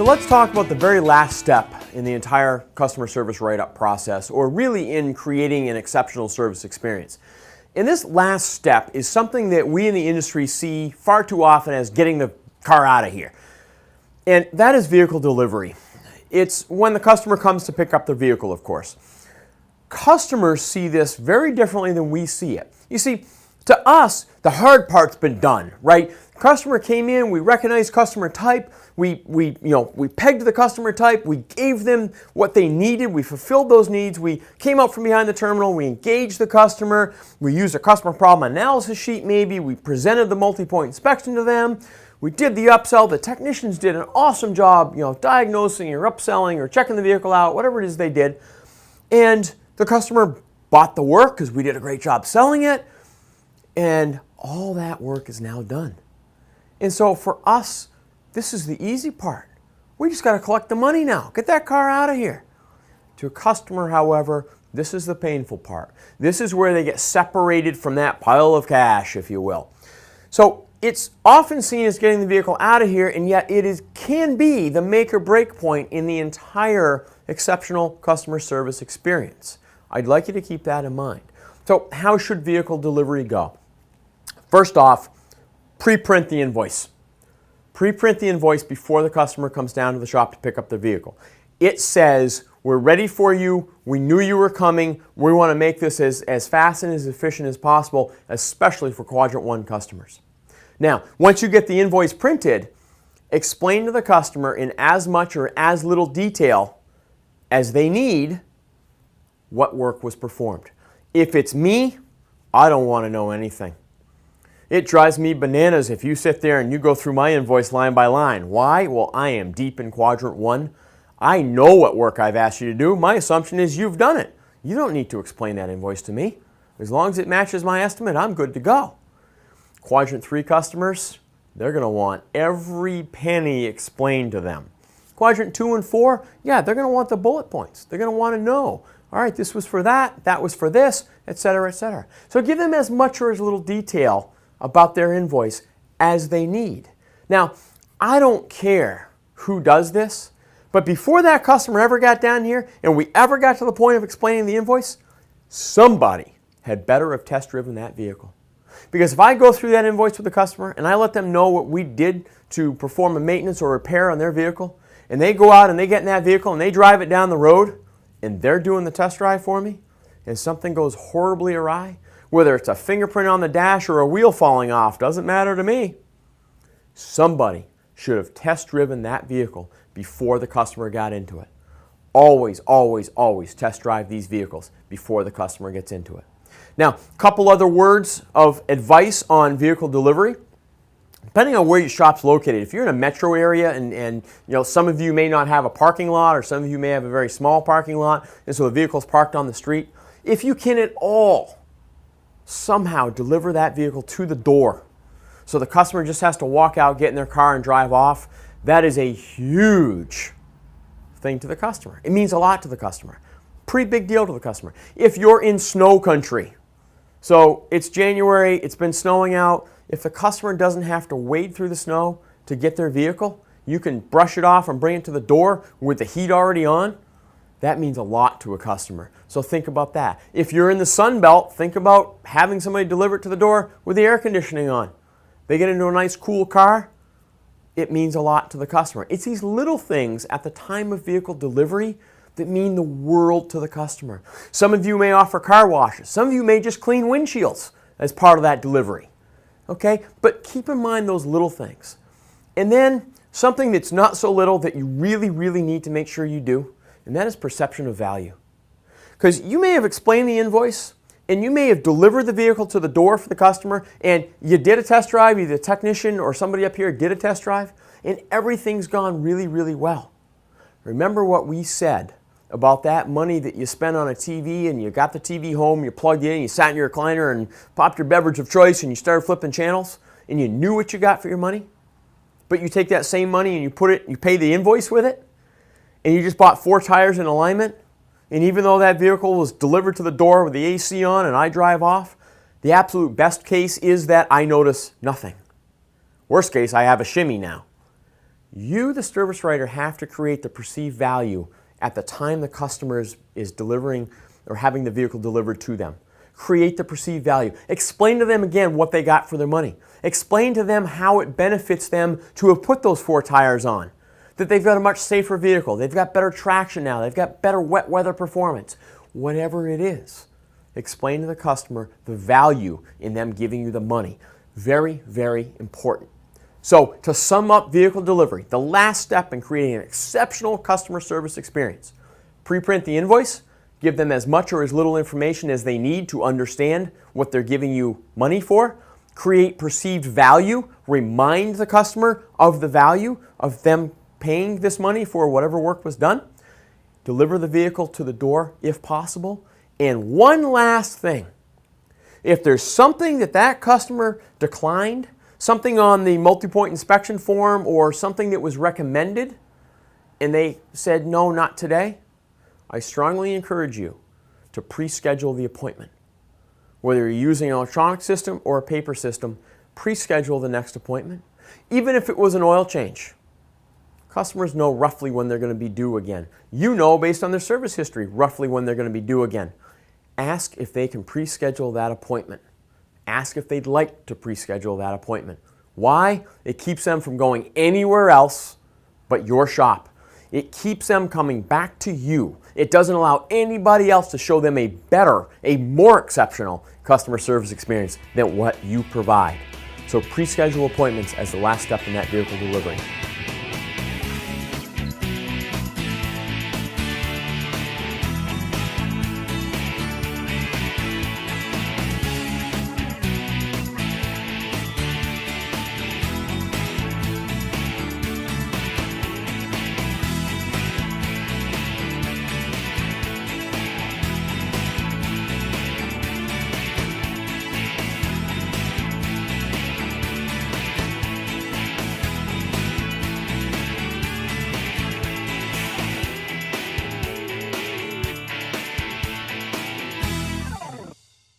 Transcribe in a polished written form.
let's talk about the very last step in the entire customer service write-up process, or really in creating an exceptional service experience. And this last step is something that we in the industry see far too often as getting the car out of here. And that is vehicle delivery. It's when the customer comes to pick up their vehicle, of course. Customers see this very differently than we see it. You see, to us, the hard part's been done, right? Customer came in, we recognized customer type, we pegged the customer type, we gave them what they needed, we fulfilled those needs, we came out from behind the terminal, we engaged the customer, we used a customer problem analysis sheet maybe, we presented the multi-point inspection to them, we did the upsell, the technicians did an awesome job, diagnosing or upselling or checking the vehicle out, whatever it is they did, and the customer bought the work because we did a great job selling it, and all that work is now done. And so for us, this is the easy part. We just got to collect the money now. Get that car out of here. To a customer, however, this is the painful part. This is where they get separated from that pile of cash, if you will. So it's often seen as getting the vehicle out of here, and yet can be the make or break point in the entire exceptional customer service experience. I'd like you to keep that in mind. So how should vehicle delivery go? First off, pre-print the invoice. Pre-print the invoice before the customer comes down to the shop to pick up their vehicle. It says, we're ready for you, we knew you were coming, we want to make this as fast and as efficient as possible, especially for Quadrant 1 customers. Now, once you get the invoice printed, explain to the customer in as much or as little detail as they need what work was performed. If it's me, I don't want to know anything. It drives me bananas if you sit there and you go through my invoice line by line. Why? Well, I am deep in Quadrant 1. I know what work I've asked you to do. My assumption is you've done it. You don't need to explain that invoice to me. As long as it matches my estimate, I'm good to go. Quadrant 3 customers, they're going to want every penny explained to them. Quadrant 2 and 4, yeah, they're going to want the bullet points. They're going to want to know, all right, this was for that was for this, etc., etc. So give them as much or as little detail about their invoice as they need. Now, I don't care who does this, but before that customer ever got down here and we ever got to the point of explaining the invoice, somebody had better have test driven that vehicle. Because if I go through that invoice with the customer and I let them know what we did to perform a maintenance or repair on their vehicle, and they go out and they get in that vehicle and they drive it down the road and they're doing the test drive for me, and something goes horribly awry, whether it's a fingerprint on the dash or a wheel falling off, doesn't matter to me. Somebody should have test driven that vehicle before the customer got into it. Always, always, always test drive these vehicles before the customer gets into it. Now, a couple other words of advice on vehicle delivery. Depending on where your shop's located, if you're in a metro area and some of you may not have a parking lot, or some of you may have a very small parking lot, and so the vehicle's parked on the street, if you can at all somehow deliver that vehicle to the door so the customer just has to walk out, get in their car, and drive off, that is a huge thing to the customer. It means a lot to the customer. Pretty big deal to the customer. If you're in snow country, so it's January, it's been snowing out, if the customer doesn't have to wade through the snow to get their vehicle, you can brush it off and bring it to the door with the heat already on. That means a lot to a customer. So think about that. If you're in the Sun Belt, think about having somebody deliver it to the door with the air conditioning on. They get into a nice cool car, it means a lot to the customer. It's these little things at the time of vehicle delivery that mean the world to the customer. Some of you may offer car washes. Some of you may just clean windshields as part of that delivery. Okay? But keep in mind those little things. And then something that's not so little that you really, really need to make sure you do, and that is perception of value. Because you may have explained the invoice, and you may have delivered the vehicle to the door for the customer, and you did a test drive, either the technician or somebody up here did a test drive, and everything's gone really, really well. Remember what we said about that money that you spent on a TV, and you got the TV home, you plugged in, you sat in your recliner and popped your beverage of choice, and you started flipping channels, and you knew what you got for your money, but you take that same money and you pay the invoice with it, and you just bought 4 tires in alignment, and even though that vehicle was delivered to the door with the AC on and I drive off, the absolute best case is that I notice nothing. Worst case, I have a shimmy now. You, the service writer, have to create the perceived value at the time the customer is delivering or having the vehicle delivered to them. Create the perceived value. Explain to them again what they got for their money. Explain to them how it benefits them to have put those 4 tires on. That they've got a much safer vehicle. They've got better traction now. They've got better wet weather performance. Whatever it is, explain to the customer the value in them giving you the money. Very, very important. So, to sum up vehicle delivery, the last step in creating an exceptional customer service experience: pre-print the invoice, give them as much or as little information as they need to understand what they're giving you money for, create perceived value, remind the customer of the value of them paying this money for whatever work was done, deliver the vehicle to the door if possible, and one last thing: if there's something that customer declined, something on the multi-point inspection form or something that was recommended, and they said, no, not today, I strongly encourage you to pre-schedule the appointment. Whether you're using an electronic system or a paper system, pre-schedule the next appointment. Even if it was an oil change, customers know roughly when they're going to be due again. You know, based on their service history, roughly when they're going to be due again. Ask if they can pre-schedule that appointment. Ask if they'd like to pre-schedule that appointment. Why? It keeps them from going anywhere else but your shop. It keeps them coming back to you. It doesn't allow anybody else to show them a better, a more exceptional customer service experience than what you provide. So pre-schedule appointments as the last step in that vehicle delivery.